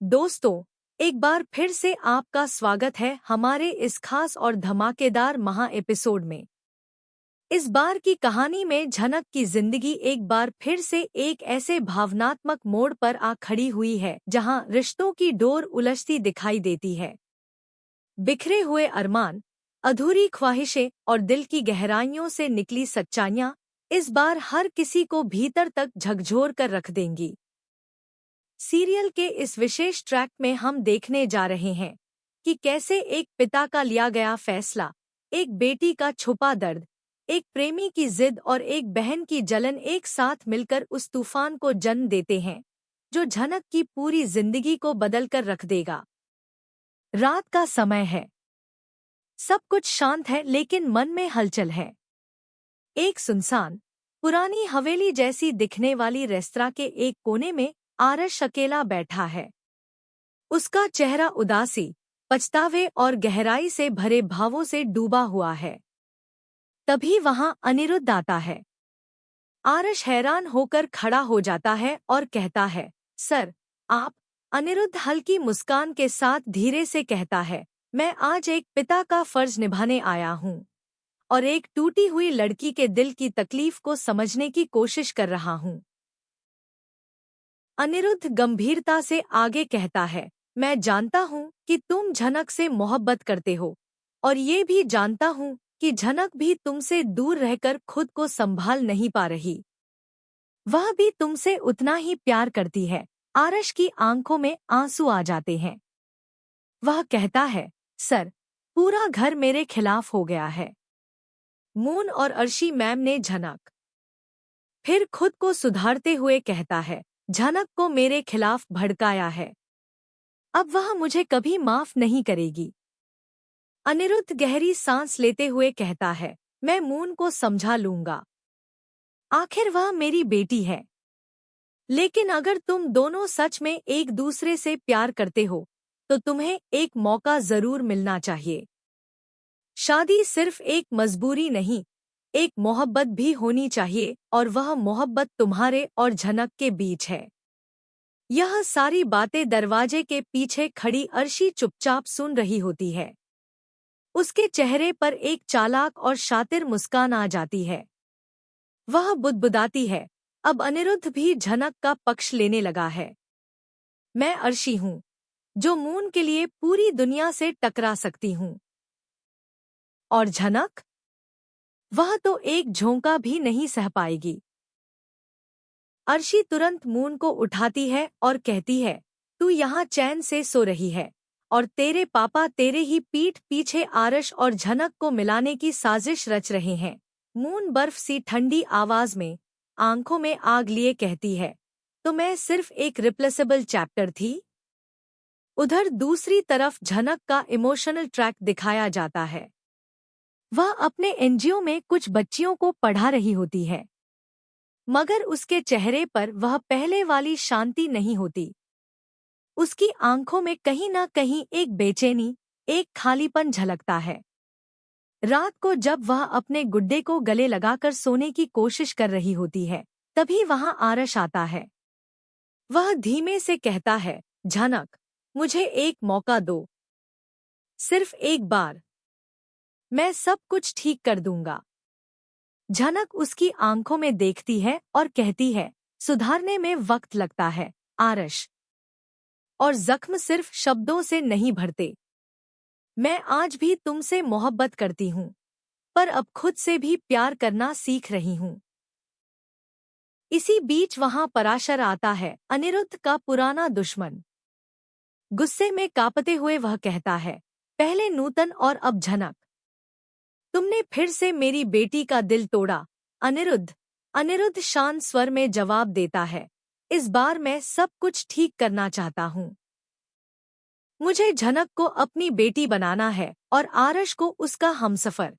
दोस्तों, एक बार फिर से आपका स्वागत है हमारे इस खास और धमाकेदार महा एपिसोड में। इस बार की कहानी में झनक की जिंदगी एक बार फिर से एक ऐसे भावनात्मक मोड़ पर आ खड़ी हुई है जहां रिश्तों की डोर उलझती दिखाई देती है। बिखरे हुए अरमान, अधूरी ख्वाहिशें और दिल की गहराइयों से निकली सच्चाइयां इस बार हर किसी को भीतर तक झकझोर कर रख देंगी। सीरियल के इस विशेष ट्रैक में हम देखने जा रहे हैं कि कैसे एक पिता का लिया गया फैसला, एक बेटी का छुपा दर्द, एक प्रेमी की जिद और एक बहन की जलन एक साथ मिलकर उस तूफान को जन्म देते हैं जो झनक की पूरी जिंदगी को बदल कर रख देगा। रात का समय है, सब कुछ शांत है लेकिन मन में हलचल है। एक सुनसान, पुरानी हवेली जैसी दिखने वाली रेस्तरां के एक कोने में आरश अकेला बैठा है। उसका चेहरा उदासी, पछतावे और गहराई से भरे भावों से डूबा हुआ है। तभी वहां अनिरुद्ध आता है। आरश हैरान होकर खड़ा हो जाता है और कहता है, सर, आप? अनिरुद्ध हल्की मुस्कान के साथ धीरे से कहता है, मैं आज एक पिता का फर्ज निभाने आया हूँ और एक टूटी हुई लड़की के दिल की तकलीफ को समझने की कोशिश कर रहा हूँ। अनिरुद्ध गंभीरता से आगे कहता है, मैं जानता हूँ कि तुम झनक से मोहब्बत करते हो और ये भी जानता हूँ कि झनक भी तुमसे दूर रहकर खुद को संभाल नहीं पा रही। वह भी तुमसे उतना ही प्यार करती है। आरश की आंखों में आंसू आ जाते हैं। वह कहता है, सर, पूरा घर मेरे खिलाफ हो गया है। मून और अर्शी मैम ने झनक। फिर खुद को सुधारते हुए कहता है, झनक को मेरे खिलाफ भड़काया है। अब वह मुझे कभी माफ नहीं करेगी। अनिरुद्ध गहरी सांस लेते हुए कहता है, मैं मून को समझा लूंगा। आखिर वह मेरी बेटी है। लेकिन अगर तुम दोनों सच में एक दूसरे से प्यार करते हो तो तुम्हें एक मौका जरूर मिलना चाहिए। शादी सिर्फ एक मजबूरी नहीं, एक मोहब्बत भी होनी चाहिए और वह मोहब्बत तुम्हारे और झनक के बीच है। यह सारी बातें दरवाजे के पीछे खड़ी अर्शी चुपचाप सुन रही होती है। उसके चेहरे पर एक चालाक और शातिर मुस्कान आ जाती है। वह बुदबुदाती है, अब अनिरुद्ध भी झनक का पक्ष लेने लगा है। मैं अर्शी हूँ, जो मून के लिए पूरी दुनिया से टकरा सकती हूँ। और झनक? वह तो एक झोंका भी नहीं सह पाएगी। अर्शी तुरंत मून को उठाती है और कहती है, तू यहाँ चैन से सो रही है और तेरे पापा तेरे ही पीठ पीछे आरश और झनक को मिलाने की साजिश रच रहे हैं। मून बर्फ सी ठंडी आवाज में, आंखों में आग लिए कहती है, तो मैं सिर्फ एक रिप्लेसेबल चैप्टर थी। उधर दूसरी तरफ झनक का इमोशनल ट्रैक दिखाया जाता है। वह अपने एनजीओ में कुछ बच्चियों को पढ़ा रही होती है, मगर उसके चेहरे पर वह पहले वाली शांति नहीं होती। उसकी आंखों में कहीं ना कहीं एक बेचैनी, एक खालीपन झलकता है। रात को जब वह अपने गुड्डे को गले लगाकर सोने की कोशिश कर रही होती है, तभी वहां आरश आता है। वह धीमे से कहता है, झनक, मुझे एक मौका दो, सिर्फ एक बार। मैं सब कुछ ठीक कर दूंगा। झनक उसकी आंखों में देखती है और कहती है, सुधारने में वक्त लगता है आरश, और जख्म सिर्फ शब्दों से नहीं भरते। मैं आज भी तुमसे मोहब्बत करती हूँ, पर अब खुद से भी प्यार करना सीख रही हूँ। इसी बीच वहां पराशर आता है, अनिरुद्ध का पुराना दुश्मन। गुस्से में कांपते हुए वह कहता है, पहले नूतन और अब झनक। तुमने फिर से मेरी बेटी का दिल तोड़ा अनिरुद्ध। अनिरुद्ध शांत स्वर में जवाब देता है, इस बार मैं सब कुछ ठीक करना चाहता हूँ। मुझे झनक को अपनी बेटी बनाना है और आरश को उसका हमसफर।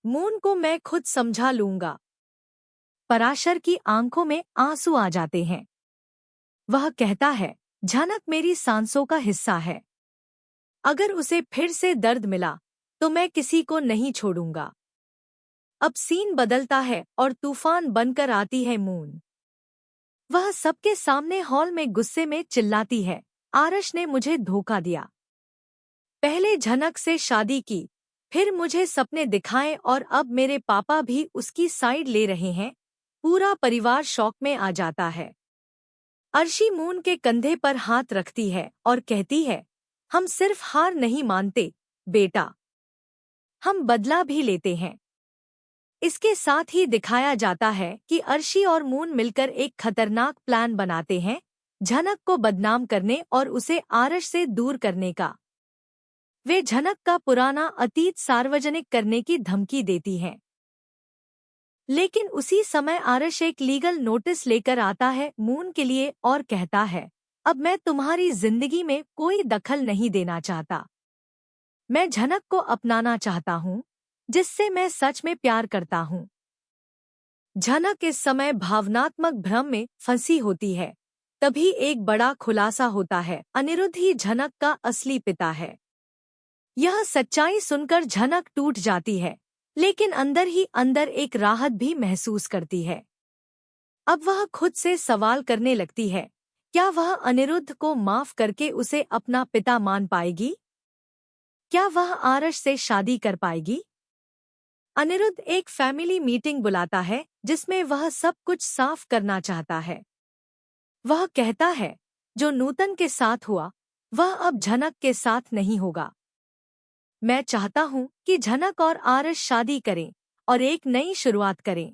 मून को मैं खुद समझा लूंगा। पराशर की आंखों में आंसू आ जाते हैं। वह कहता है, झनक मेरी सांसों का हिस्सा है। अगर उसे फिर से दर्द मिला तो मैं किसी को नहीं छोड़ूंगा। अब सीन बदलता है और तूफान बनकर आती है मून। वह सबके सामने हॉल में गुस्से में चिल्लाती है, आरश ने मुझे धोखा दिया। पहले झनक से शादी की, फिर मुझे सपने दिखाए और अब मेरे पापा भी उसकी साइड ले रहे हैं। पूरा परिवार शौक में आ जाता है। अर्शी मून के कंधे पर हाथ रखती है और कहती है, हम सिर्फ हार नहीं मानते बेटा, हम बदला भी लेते हैं। इसके साथ ही दिखाया जाता है कि अर्शी और मून मिलकर एक खतरनाक प्लान बनाते हैं, झनक को बदनाम करने और उसे आरश से दूर करने का। वे झनक का पुराना अतीत सार्वजनिक करने की धमकी देती हैं। लेकिन उसी समय आरश एक लीगल नोटिस लेकर आता है मून के लिए और कहता है, अब मैं तुम्हारी जिंदगी में कोई दखल नहीं देना चाहता। मैं झनक को अपनाना चाहता हूँ, जिससे मैं सच में प्यार करता हूँ। झनक इस समय भावनात्मक भ्रम में फंसी होती है। तभी एक बड़ा खुलासा होता है, अनिरुद्ध ही झनक का असली पिता है। यह सच्चाई सुनकर झनक टूट जाती है, लेकिन अंदर ही अंदर एक राहत भी महसूस करती है। अब वह खुद से सवाल करने लगती है, क्या वह अनिरुद्ध को माफ करके उसे अपना पिता मान पाएगी? क्या वह आरश से शादी कर पाएगी? अनिरुद्ध एक फैमिली मीटिंग बुलाता है, जिसमें वह सब कुछ साफ करना चाहता है। वह कहता है, जो नूतन के साथ हुआ, वह अब झनक के साथ नहीं होगा। मैं चाहता हूँ कि झनक और आरश शादी करें और एक नई शुरुआत करें।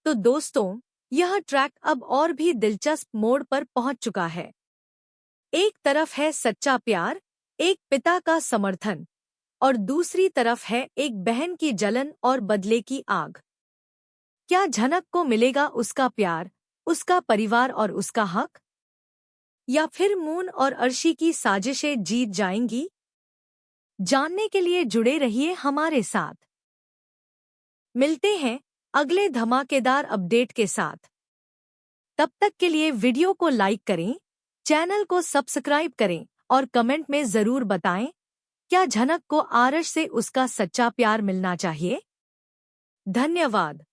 तो दोस्तों, यह ट्रैक अब और भी दिलचस्प मोड़ पर पहुंच चुका है। एक तरफ है सच्चा प्यार, एक पिता का समर्थन, और दूसरी तरफ है एक बहन की जलन और बदले की आग। क्या झनक को मिलेगा उसका प्यार, उसका परिवार और उसका हक? या फिर मून और अर्शी की साजिशें जीत जाएंगी? जानने के लिए जुड़े रहिए हमारे साथ। मिलते हैं अगले धमाकेदार अपडेट के साथ। तब तक के लिए वीडियो को लाइक करें, चैनल को सब्सक्राइब करें और कमेंट में जरूर बताएं, क्या झनक को आरश से उसका सच्चा प्यार मिलना चाहिए? धन्यवाद।